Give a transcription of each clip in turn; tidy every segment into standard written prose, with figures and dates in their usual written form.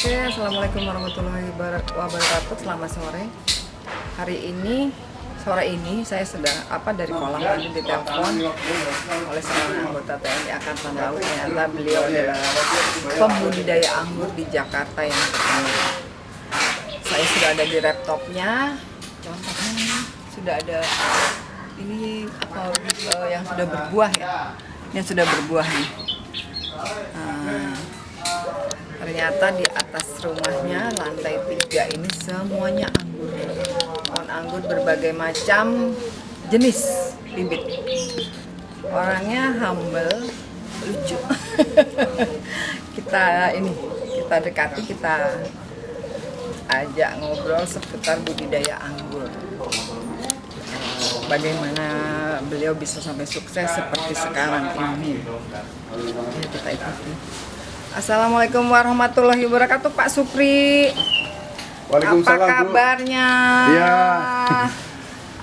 Oke, assalamualaikum warahmatullahi wabarakatuh. Selamat sore. Sore ini saya sedang dari kolam tadi ditelepon oleh seorang anggota TNI Angkatan Laut. Ternyata beliau adalah pembudidaya anggur di Jakarta yang terkenal. Saya sudah ada di laptopnya. Contohnya sudah ada ini yang sudah berbuah ya. Yang sudah berbuah nih. Ternyata di atas rumahnya lantai 3 ini semuanya anggur. Pohon anggur berbagai macam jenis bibit. Orangnya humble, lucu. kita dekati, kita ajak ngobrol seputar budidaya anggur. Bagaimana beliau bisa sampai sukses seperti sekarang ini. Ya, kita ikuti. Assalamualaikum warahmatullahi wabarakatuh, Pak Supri. Waalaikumsalam, apa kabarnya? Iya.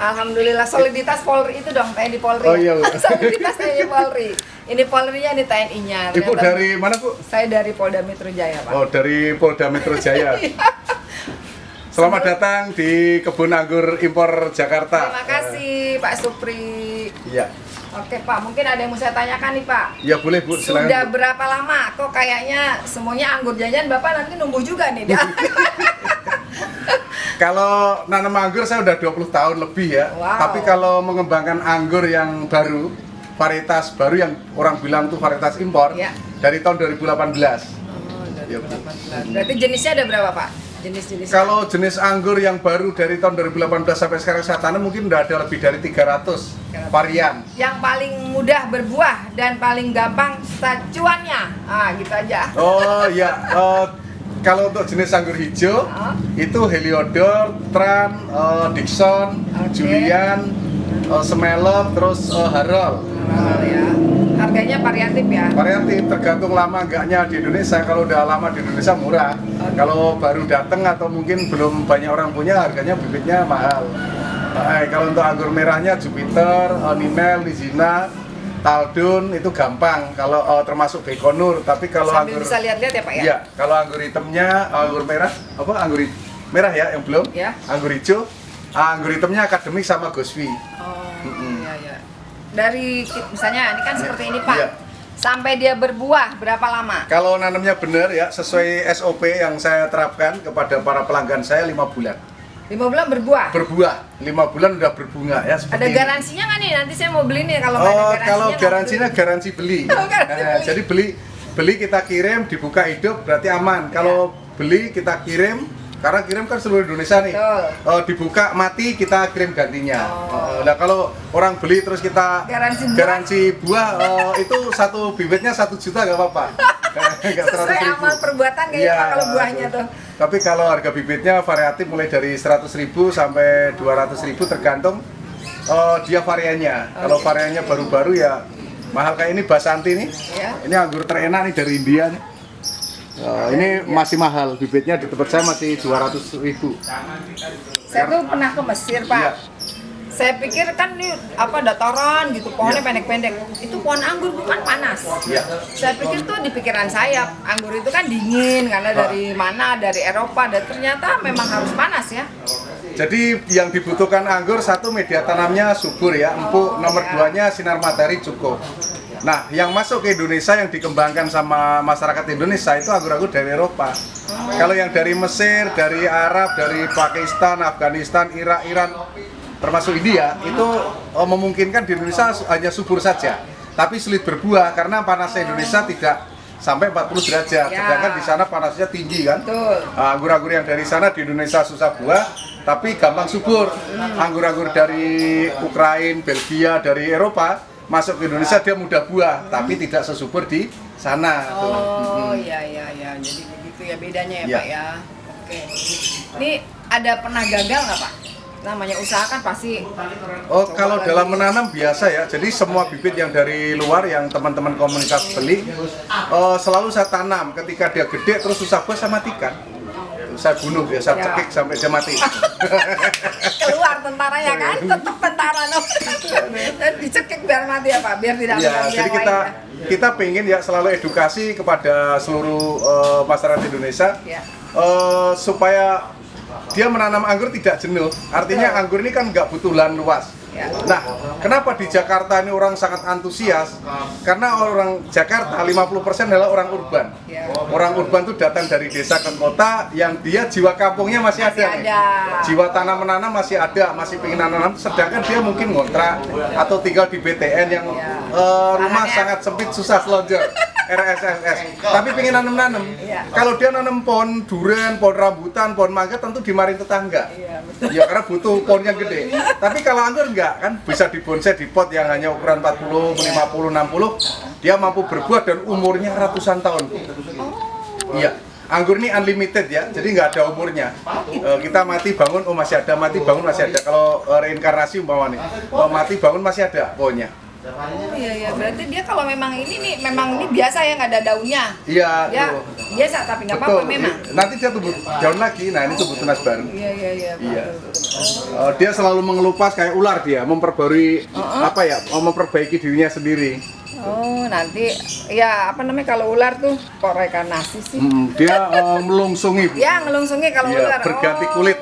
Alhamdulillah, soliditas Polri itu dong, TNI Polri. Oh iya, Bu. Soliditas TNI Polri. Ini Polri-nya, ini TNI-nya. Ibu dari mana, Bu? Saya dari Polda Metro Jaya, Pak. Oh, dari Polda Metro Jaya. Selamat datang di Kebun Anggur Impor Jakarta. Terima kasih, Pak Supri. Iya. Oke, Pak, mungkin ada yang mau saya tanyakan nih, Pak. Ya boleh, Bu, silakan. Sudah Bu. berapa lama? Kok kayaknya semuanya anggur jajan Bapak nanti numbuh juga nih. Kalau nanam anggur saya udah 20 tahun lebih ya. Wow. Tapi kalau mengembangkan anggur yang baru, varietas baru yang orang bilang tuh varietas impor, Ya. dari tahun 2018. Oh, dari Ya, Bu. 2018. Berarti jenisnya ada berapa, Pak? Jenis-jenis. Kalau jenis anggur yang baru dari tahun 2018 sampai sekarang saya tanam mungkin udah ada lebih dari 300 varian. Yang paling mudah berbuah dan paling gampang cuannya. Gitu aja. Oh ya, kalau untuk jenis anggur hijau itu Heliodor, Tran, Dixon, Oke. Julian, Semelep, terus Harold. Ya. Harganya variatif ya. Variatif tergantung lama enggaknya di Indonesia. Kalau udah lama di Indonesia murah. Kalau baru datang atau mungkin belum banyak orang punya, harganya bibitnya mahal. Kalau untuk anggur merahnya Jupiter, Nimel, Lizina, Taldun itu gampang. Kalau termasuk Bekonur. Tapi kalau Sambil anggur bisa lihat-lihat ya, Pak ya. Iya, kalau anggur hitamnya, anggur merah, merah ya yang belum? Ya. Anggur hijau, anggur hitamnya Akademik sama Goswi. Oh, iya. Dari misalnya ini kan seperti ini, Pak. Iya. Sampai dia berbuah berapa lama? Kalau nanamnya benar ya, sesuai SOP yang saya terapkan kepada para pelanggan saya 5 bulan. 5 bulan berbuah. Berbuah, 5 bulan udah berbunga ya seperti Ada ini. garansinya nggak nih? Nanti saya mau beli nih kalau nggak ada Oh, garansinya. kalau nggak garansinya garansi beli. Oh, garansi beli. Jadi beli kita kirim, dibuka hidup berarti aman. Kalau beli kita kirim, karena kirim kan seluruh Indonesia nih. Betul. Dibuka mati kita kirim gantinya. Nah kalau orang beli terus kita Garansi buah, itu satu bibitnya 1 juta nggak apa-apa. Nggak Sesuai 100.000. amal perbuatan kayaknya, Iya, Pak, kalau buahnya tuh. Tapi kalau harga bibitnya variatif mulai dari 100.000 sampai 200.000 tergantung dia variannya. Kalau variannya baru-baru ya mahal. Kayak ini Basanti nih. Ya. Ini anggur terenak nih dari India nih. Ini masih mahal, bibitnya di tempat saya masih 200.000. Saya tuh pernah ke Mesir, Pak. Iya. Saya pikir kan ini dataran gitu, pohonnya pendek-pendek. Itu pohon anggur bukan panas. Iya. Saya pikir tuh di pikiran saya, anggur itu kan dingin karena dari mana? Dari Eropa, dan ternyata memang harus panas ya. Jadi yang dibutuhkan anggur, satu media tanamnya subur ya, empuk. Nomor 2-nya sinar matahari cukup. Nah, yang masuk ke Indonesia yang dikembangkan sama masyarakat Indonesia itu anggur-anggur dari Eropa. Kalau yang dari Mesir, dari Arab, dari Pakistan, Afghanistan, Irak, Iran, termasuk India, itu memungkinkan di Indonesia hanya subur saja. Tapi sulit berbuah karena panasnya Indonesia tidak sampai 40 derajat. Ya. Sedangkan di sana panasnya tinggi kan. Betul. Anggur-anggur yang dari sana di Indonesia susah buah, tapi gampang subur. Anggur-anggur dari Ukraina, Belgia, dari Eropa masuk ke Indonesia dia mudah buah, tapi tidak sesubur di sana. Oh, iya. Jadi begitu ya bedanya ya, Iya. Pak ya. Oke. Ini ada pernah gagal nggak, Pak? Namanya usaha kan pasti. Oh, kalau dalam menanam biasa ya. Jadi semua bibit yang dari luar yang teman-teman komunitas beli, selalu saya tanam. Ketika dia gede terus susah buah saya matikan. Saya bunuh dia, saya cekik sampai dia mati. Keluar tentaranya kan, tetap tentara no. Dicekik biar mati ya, Pak, biar tidak Ya, mengganggu jadi yang kita lain, ya. kita pengen ya selalu edukasi kepada seluruh masyarakat Indonesia Ya. supaya dia menanam anggur tidak jenuh. Artinya anggur ini kan nggak butuh lahan luas. Ya. Nah, kenapa di Jakarta ini orang sangat antusias? Karena orang Jakarta 50% adalah orang urban. Ya. Orang urban itu datang dari desa ke kota yang dia jiwa kampungnya masih ada. nih. Jiwa tanam menanam masih ada, masih pengen nanam. Sedangkan dia mungkin ngontrak atau tinggal di BTN yang rumah sangat sempit, susah selonjor. RSSS. Tapi pengen nanam-nanam. Iya. Kalau dia nanam pohon durian, pohon rambutan, pohon mangga tentu dimarin tetangga. Iya, betul. Ya karena butuh pohon yang gede. Tapi kalau anggur enggak, kan bisa dibonsai di pot yang hanya ukuran 40, 50, 60. Dia mampu berbuah dan umurnya ratusan tahun. Iya. Anggur ini unlimited ya, jadi nggak ada umurnya. Kita mati bangun, oh masih ada, mati bangun masih ada. Kalau reinkarnasi umpama nih, mati bangun masih ada pohonnya. Oh iya, berarti dia kalau memang ini biasa ya, nggak ada daunnya. Iya, Ya, tuh. biasa tapi nggak apa-apa memang. Nanti dia tumbuh daun lagi, nah ini tumbuh tunas baru. Iya. Iya. Betul. Dia selalu mengelupas kayak ular dia, memperbarui memperbaiki dirinya sendiri. Oh, nanti ya apa namanya kalau ular tuh kok rekarnasi sih? Dia melungsungi, Bu. Ya, ngelungsungi kalau Iya, ular. berganti kulit.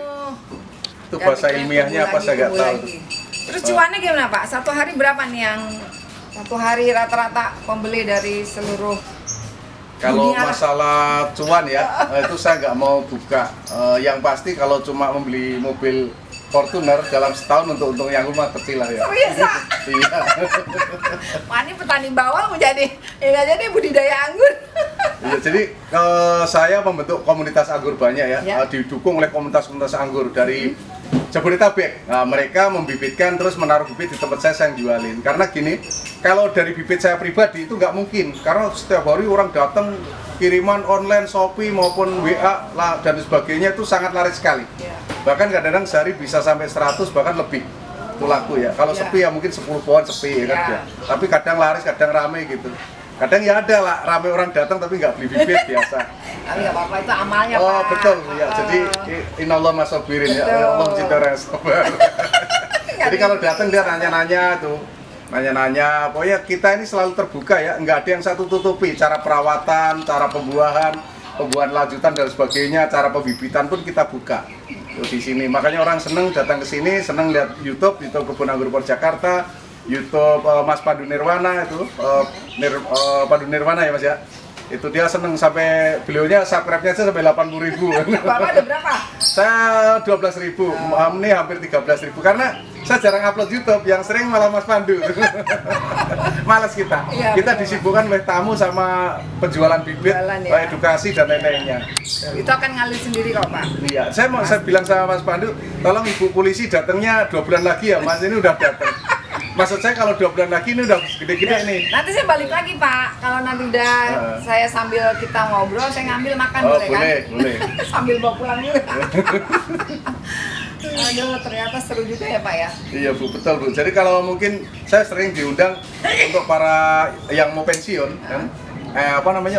Itu bahasa Ganti ilmiahnya tumbuh apa saya nggak tumbuh tahu. lagi. Terus cuannya gimana Pak? Satu hari berapa nih yang satu hari rata-rata pembeli dari seluruh Kalau dunia lah? masalah cuan ya, itu saya nggak mau buka. Yang pasti kalau cuma membeli mobil Fortuner dalam setahun untuk untung yang rumah kecil lah ya. Serius, Pak? Iya. Wah, ini petani bawang mau jadi ya nggak jadi budidaya anggur. Iya, jadi saya membentuk komunitas anggur banyak ya, Ya. didukung oleh komunitas-komunitas anggur dari Jabodetabek. Nah, mereka membibitkan terus menaruh bibit di tempat saya yang jualin. Karena gini, kalau dari bibit saya pribadi itu nggak mungkin, karena setiap hari orang datang kiriman online, Shopee maupun WA lah, dan sebagainya itu sangat laris sekali. Ya. Bahkan kadang-kadang sehari bisa sampai 100 bahkan lebih itu laku ya. Kalau Ya. sepi ya mungkin 10 pohon sepi ya kan. Ya. Ya. Tapi kadang laris, kadang rame gitu. Kadang ya ada lah rame orang datang tapi nggak beli bibit biasa. Tapi nggak apa-apa, itu amalnya Oh Pak. betul ya. Jadi inallah masabirin ya. Betul. Allah mencintai orang yang sabar. Jadi kalau datang dia nanya-nanya tuh. Nanya-nanya, pokoknya kita ini selalu terbuka ya, nggak ada yang satu tutupi. Cara perawatan, cara pembuahan lanjutan dan sebagainya, cara pembibitan pun kita buka tuh di sini. Makanya orang seneng datang ke sini, seneng lihat YouTube Kebun Anggur Port Jakarta, YouTube Mas Pandu Nirwana itu, Pandu Nirwana ya Mas ya. Itu dia seneng sampai beliaunya subscribe-nya aja sampai 80.000. Bapak ada berapa? Saya 12.000, ini hampir 13.000 karena saya jarang upload YouTube, yang sering malah Mas Pandu. Males kita. Iya, Kita betul. disibukkan oleh tamu sama penjualan bibit, Jualan, ya. edukasi dan lain-lainnya. Itu akan ngalir sendiri kok Pak. Iya, saya bilang sama Mas Pandu, tolong Ibu polisi datangnya 2 bulan lagi ya, Mas, ini udah datang. Maksud saya kalau 2 bulan lagi ini udah gede-gede nih. Nanti saya balik lagi Pak. Kalau nanti udah saya sambil kita ngobrol, saya ngambil makan Oh, boleh kan? boleh. Sambil bawa pulang juga. Aduh, ternyata seru juga ya Pak ya. Iya Bu, betul Bu. Jadi kalau mungkin saya sering diundang untuk para yang mau pensiun kan,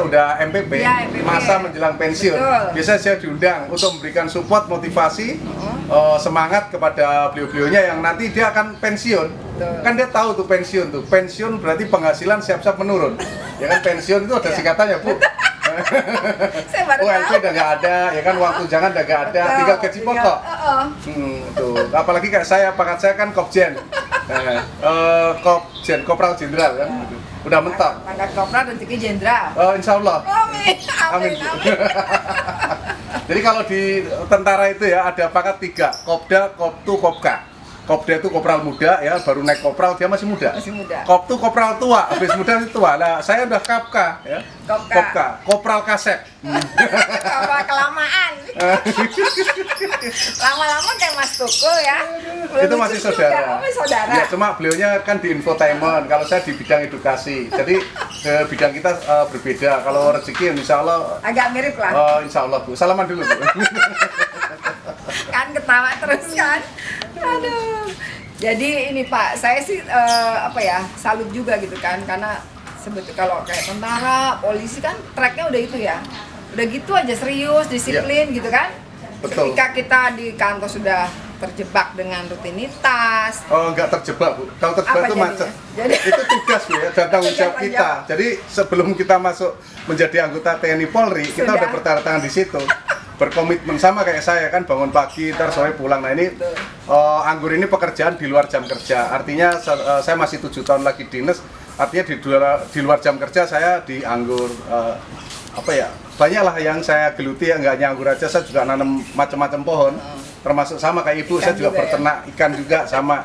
udah MPP, Iya, MPP. masa menjelang pensiun. Betul. Biasanya saya diundang untuk memberikan support, motivasi, semangat kepada beliau-beliaunya yang nanti dia akan pensiun. Betul. Kan dia tahu tuh pensiun berarti penghasilan siap-siap menurun. Ya kan pensiun itu ada Iya. singkatannya Bu. Saya baru ULP tahu. udah nggak ada, ya kan uang tunjangan udah nggak ada, Betul. tinggal gaji pokok. Tuh. Apalagi kayak saya, pangkat saya kan Kopjen. Kopral Jenderal kan. Udah mentok. Pangkat kopral rezeki jenderal. Insya Allah. Amin. Amin. Amin. Amin. Jadi kalau di tentara itu ya ada pangkat 3, Kopda, Koptu, Kopka. Kopda itu kopral muda ya, baru naik kopral dia masih muda. Masih muda. Koptu kopral tua, habis muda itu tua. Nah, saya udah Kapka ya. Kopka. Kopral Kasep. Apa kelamaan. Lama-lama kayak Mas Tukul ya. Itu masih Lucu saudara. juga. Oh, masih saudara. Ya, cuma beliaunya kan di infotainment. Kalau saya di bidang edukasi. Jadi bidang kita berbeda. Kalau rezeki insya Allah Agak mirip lah. insya Allah Bu. Salaman dulu Bu. Kan ketawa terus kan. Aduh. Jadi ini Pak, saya sih salut juga gitu kan, karena sebetulnya kalau kayak tentara, polisi kan tracknya udah itu ya, udah gitu aja serius, disiplin gitu kan. Betul. Ketika kita di kantor sudah terjebak dengan rutinitas. Oh, nggak terjebak, Bu. Kalau terjebak Apa itu jadinya? macet. Jadi- Itu tugas, Bu, ya, dan tanggung jawab Tanggung kita. jawab. Jadi sebelum kita masuk menjadi anggota TNI Polri, kita Sudah. udah bertanda tangan di situ. Berkomitmen sama kayak saya kan, bangun pagi, ntar sore pulang. Nah ini anggur ini pekerjaan di luar jam kerja. Artinya saya masih 7 tahun lagi dinas. Artinya di luar jam kerja saya di anggur. Apa ya, banyaklah yang saya geluti ya, nggak hanya anggur aja, saya juga nanam macam-macam pohon. Termasuk sama kayak ibu, Ikan saya juga juga ya? berternak ikan juga sama.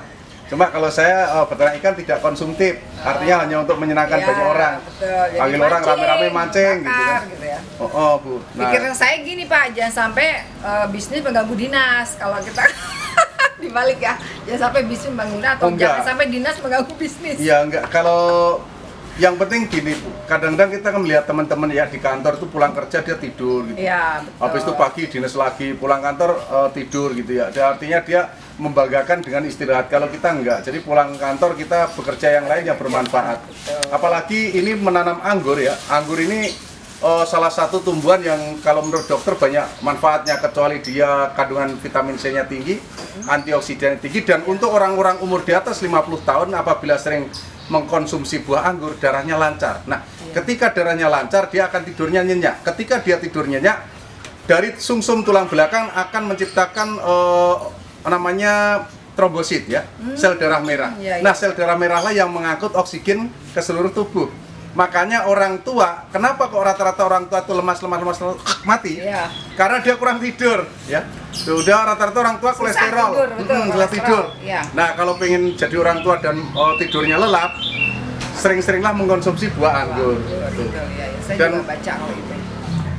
Cuma kalau saya beternak ikan tidak konsumtif, artinya hanya untuk menyenangkan Ya, banyak orang. betul. Jadi Panggil orang rame-rame mancing gitu bakar, kan. gitu ya. Oh, Bu. Nah, Pikiran saya gini Pak, jangan sampai bisnis mengganggu dinas. Kalau kita dibalik ya, jangan sampai bisnis mengganggu dinas atau Oh, enggak. jangan sampai dinas mengganggu bisnis. iya enggak, kalau yang penting gini, Bu. Kadang-kadang kita kan melihat teman-teman ya di kantor itu pulang kerja dia tidur gitu. Iya, betul. Habis itu pagi dinas lagi, pulang kantor tidur gitu ya. Artinya dia membanggakan dengan istirahat. Kalau kita enggak, jadi pulang kantor kita bekerja yang lain yang bermanfaat. Apalagi ini menanam anggur ya. Anggur ini salah satu tumbuhan yang kalau menurut dokter banyak manfaatnya, kecuali dia kandungan vitamin C-nya tinggi, antioksidannya tinggi, dan untuk orang-orang umur di atas 50 tahun apabila sering mengkonsumsi buah anggur, darahnya lancar. Nah, ketika darahnya lancar, dia akan tidurnya nyenyak. Ketika dia tidur nyenyak, dari sumsum tulang belakang akan menciptakan namanya trombosit ya, sel darah merah. Iya, iya. Nah, sel darah merah lah yang mengangkut oksigen ke seluruh tubuh. Makanya orang tua, kenapa kok rata-rata orang tua itu lemas mati? Iya. Karena dia kurang tidur, ya. Sudah rata-rata orang tua Susah kolesterol, tidur, betul, susah kolesterol, tidur. iya. Nah, kalau pengen jadi orang tua dan tidurnya lelap, sering-seringlah mengkonsumsi buah anggur. Betul, ya. Saya Dan- juga baca kalau itu.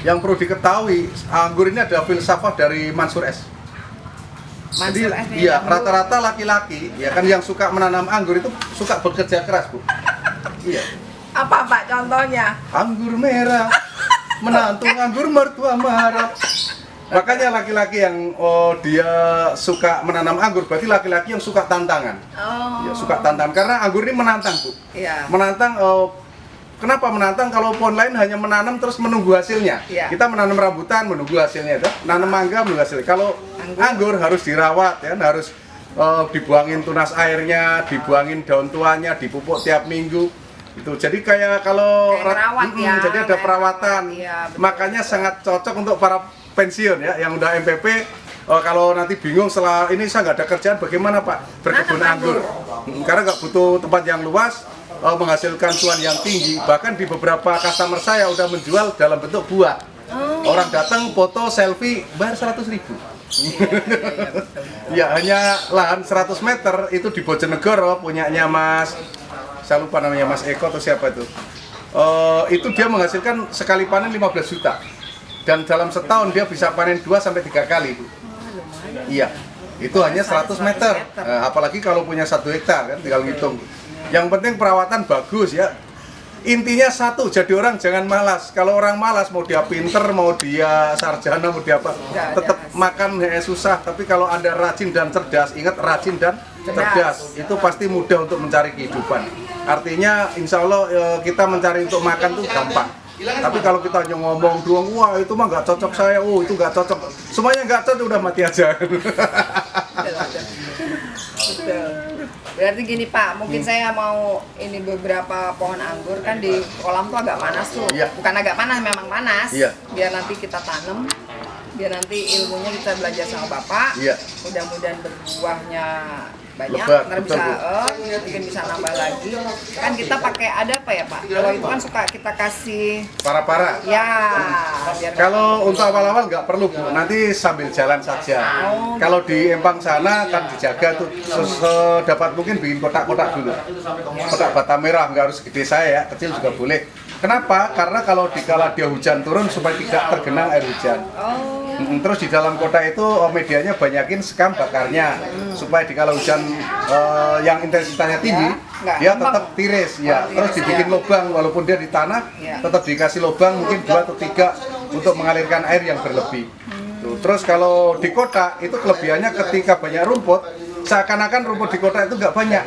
Yang perlu diketahui, anggur ini ada filsafat dari Mansur S. Jadi, Mansur S nih, iya, anggur. rata-rata laki-laki, ya kan yang suka menanam anggur itu suka bekerja keras, Bu. Iya. Apa Pak contohnya? Anggur merah, menantu anggur mertua marah. Makanya laki-laki yang dia suka menanam anggur, berarti laki-laki yang suka tantangan. Oh. Ya, suka tantangan, karena anggur ini menantang, Bu. Iya. Menantang, kenapa menantang? Kalau pohon lain hanya menanam terus menunggu hasilnya. Iya. Kita menanam rambutan, menunggu hasilnya. Nanam mangga, menunggu hasilnya. Kalau anggur harus dirawat, ya, harus dibuangin tunas airnya, dibuangin daun tuanya, dipupuk tiap minggu. Itu jadi kayak kalau Kayak ngerawat ya, jadi ada kayak perawatan. ngerawat, iya, betul. Makanya sangat cocok untuk para pensiun ya yang udah MPP. Kalau nanti bingung setelah ini saya nggak ada kerjaan, bagaimana Pak? Berkebun Nanam anggur. Karena nggak butuh tempat yang luas, menghasilkan cuan yang tinggi. Bahkan di beberapa customer saya udah menjual dalam bentuk buah. Orang datang foto selfie bayar 100.000. Ya hanya lahan 100 meter itu di Bojonegoro punyanya Mas, saya lupa namanya Mas Eko atau siapa itu. Itu dia menghasilkan sekali panen 15 juta. Dan dalam setahun dia bisa panen 2 sampai 3 kali, Bu. Iya. Itu hanya 100 meter. Apalagi kalau punya 1 hektar kan tinggal ngitung. Yang penting perawatan bagus ya. Intinya satu, jadi orang jangan malas. Kalau orang malas, mau dia pinter, mau dia sarjana, mau dia apa, Nggak ada tetap hasil. makan susah. Tapi kalau Anda rajin dan cerdas, ingat rajin dan cerdas, itu pasti mudah untuk mencari kehidupan. Artinya, insya Allah kita mencari untuk makan tuh gampang. Tapi kalau kita hanya ngomong doang, wah itu mah nggak cocok saya, itu nggak cocok. Semuanya nggak cocok, udah mati aja. Betul. Berarti gini Pak, mungkin saya mau ini beberapa pohon anggur kan di kolam tuh agak panas tuh. Iya. Bukan agak panas, memang panas. Iya. Biar nanti kita tanam, biar nanti ilmunya kita belajar sama Bapak. Iya. Mudah-mudahan berbuahnya banyak, Lebat, ntar betul, bisa mungkin bisa nambah lagi. Kan kita pakai ada apa ya Pak? Kalau itu kan suka kita kasih Para-para. ya biar Kalau untuk awal-awal nggak perlu, Bu. Nanti sambil jalan saja. Oh. Kalau di Empang sana kan dijaga tuh sedapat mungkin bikin kotak-kotak dulu. Kotak bata merah, nggak harus gede saya ya, kecil juga boleh. Kenapa? Karena kalau dikala dia hujan turun supaya tidak tergenang air hujan. Oh. Terus di dalam kotak itu medianya banyakin sekam bakarnya supaya dikala hujan yang intensitasnya tinggi nggak dia ngembang. tetap tiris ya. Terus dibikin lubang walaupun dia di tanah Ya. tetap dikasih lubang mungkin 2 atau 3 untuk mengalirkan air yang berlebih. Tuh, terus kalau di kotak itu kelebihannya ketika banyak rumput seakan-akan rumput di kotak itu nggak banyak.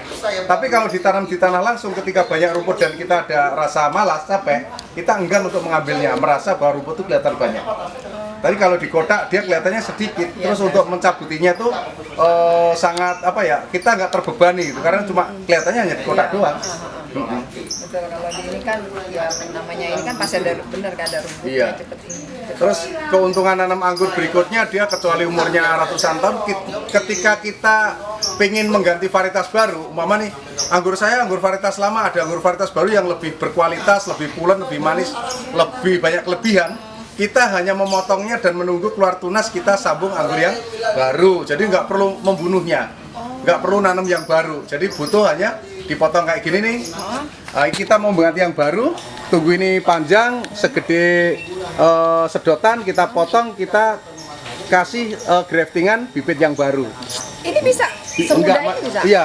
Tapi kalau ditanam di tanah langsung ketika banyak rumput dan kita ada rasa malas, capek, kita enggan untuk mengambilnya, merasa bahwa rumput itu kelihatan banyak. Tapi kalau di kotak dia kelihatannya sedikit. Terus untuk mencabutinya tuh sangat apa ya? Kita nggak terbebani gitu karena cuma kelihatannya hanya di kotak doang. Betul, kalau di ini kan ya namanya ini kan pasti ada bener kan ada rumputnya Iya. cepet ini. Terus keuntungan nanam anggur berikutnya dia kecuali umurnya ratusan tahun, ketika kita pengen mengganti varietas baru, umpama nih anggur saya anggur varietas lama, ada anggur varietas baru yang lebih berkualitas, lebih pulen, lebih manis, lebih banyak kelebihan. Kita hanya memotongnya dan menunggu keluar tunas, kita sambung anggur yang baru. Jadi nggak perlu membunuhnya, nggak perlu nanam yang baru. Jadi butuh hanya dipotong kayak gini nih. Kita mau mengganti yang baru, tunggu ini panjang segede sedotan, kita potong, kita kasih graftingan bibit yang baru. Ini bisa semudah ini bisa. Iya,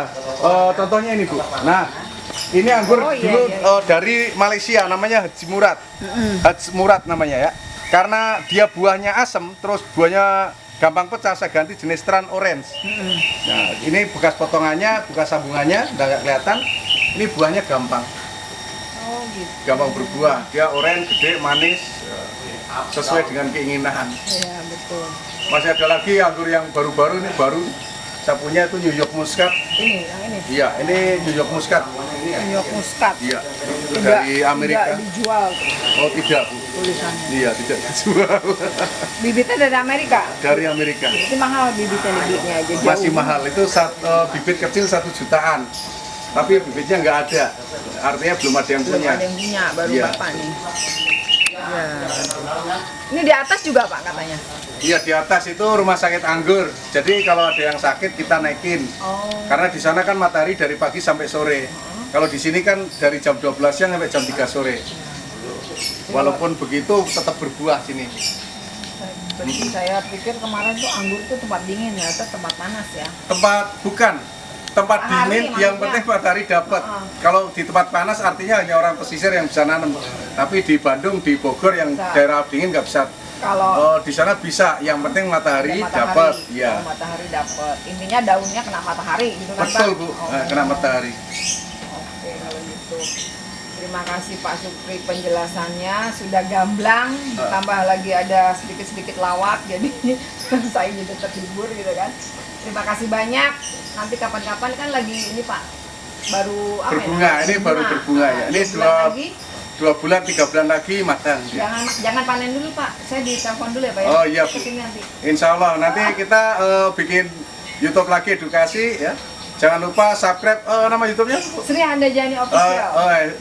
contohnya ini Bu. Nah, ini anggur Oh, iya, dulu iya. dari Malaysia, namanya Haji Murad. Haji Murad namanya ya. Karena dia buahnya asam, terus buahnya gampang pecah, saya ganti jenis Tran Orange. Nah, ini bekas potongannya, bekas sambungannya, nggak kelihatan. Ini buahnya gampang, Oh gitu. gampang berbuah. Dia orange, gede, manis, sesuai dengan keinginan. Iya betul. Masih ada lagi anggur yang baru-baru ini baru. Saya punya itu New York Muscat. Ini yang ini. Iya, ini New York Muscat. New York Muscat. Iya, itu dari Amerika. Tidak dijual Oh tidak, Bu. tulisannya. Iya, tidak dijual. Bibitnya dari Amerika. Dari Amerika. Itu mahal bibitnya aja jauh. Masih mahal, itu bibit kecil 1 jutaan. Tapi bibitnya nggak ada. Artinya belum ada yang Belum punya. ada yang punya, baru Iya. Bapak nih. Ya. Ini di atas juga Pak katanya. Iya, di atas itu rumah sakit anggur. Jadi kalau ada yang sakit kita naikin. Oh. Karena di sana kan matahari dari pagi sampai sore. Kalau di sini kan dari jam 12 siang sampai jam 3 sore. Walaupun begitu tetap berbuah sini. Saya pikir kemarin tuh anggur tuh tempat dingin ya, atau tempat panas ya. Tempat Matahari dingin, yang maksudnya. penting matahari dapat. Kalau di tempat panas artinya hanya orang pesisir yang bisa nanam. Tapi di Bandung, di Bogor yang Bisa. daerah dingin nggak bisa. Kalau Di sana bisa, yang penting matahari ada dapat. oh, Ya, matahari dapat. Intinya daunnya kena matahari gitu kan betul Pak? Bu, Oh. kena matahari. Oke kalau gitu. Terima kasih Pak Supri penjelasannya sudah gamblang, tambah lagi ada sedikit-sedikit lawak jadi saya jadi terhibur gitu kan. Terima kasih banyak. Nanti kapan-kapan kan lagi ini Pak baru apa Berbunga, ya? ini baru berbunga ya. Ini bulan lagi. 2 bulan, 3 bulan lagi matang. Ya. Jangan panen dulu Pak. Saya ditelepon dulu ya Pak ya. Oh, iya, Bu. Kesini nanti. Insya Allah nanti kita bikin YouTube lagi edukasi ya. Jangan lupa subscribe nama YouTube-nya. Sri Handayani Official.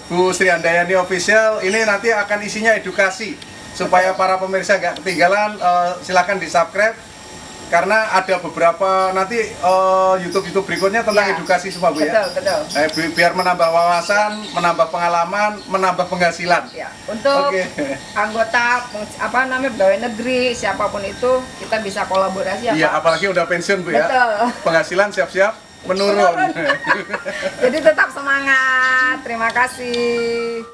Bu Sri Handayani Official ini nanti akan isinya edukasi supaya para pemirsa nggak ketinggalan. Silakan di subscribe karena ada beberapa nanti YouTube berikutnya tentang Ya. edukasi semua Bu ya. Betul. Biar menambah wawasan, menambah pengalaman, menambah penghasilan. Ya, untuk Oke. anggota pegawai negeri siapapun itu kita bisa kolaborasi ya Iya, Pak. apalagi udah pensiun Bu ya. Betul. Penghasilan siap-siap menurun. Jadi tetap semangat. Terima kasih.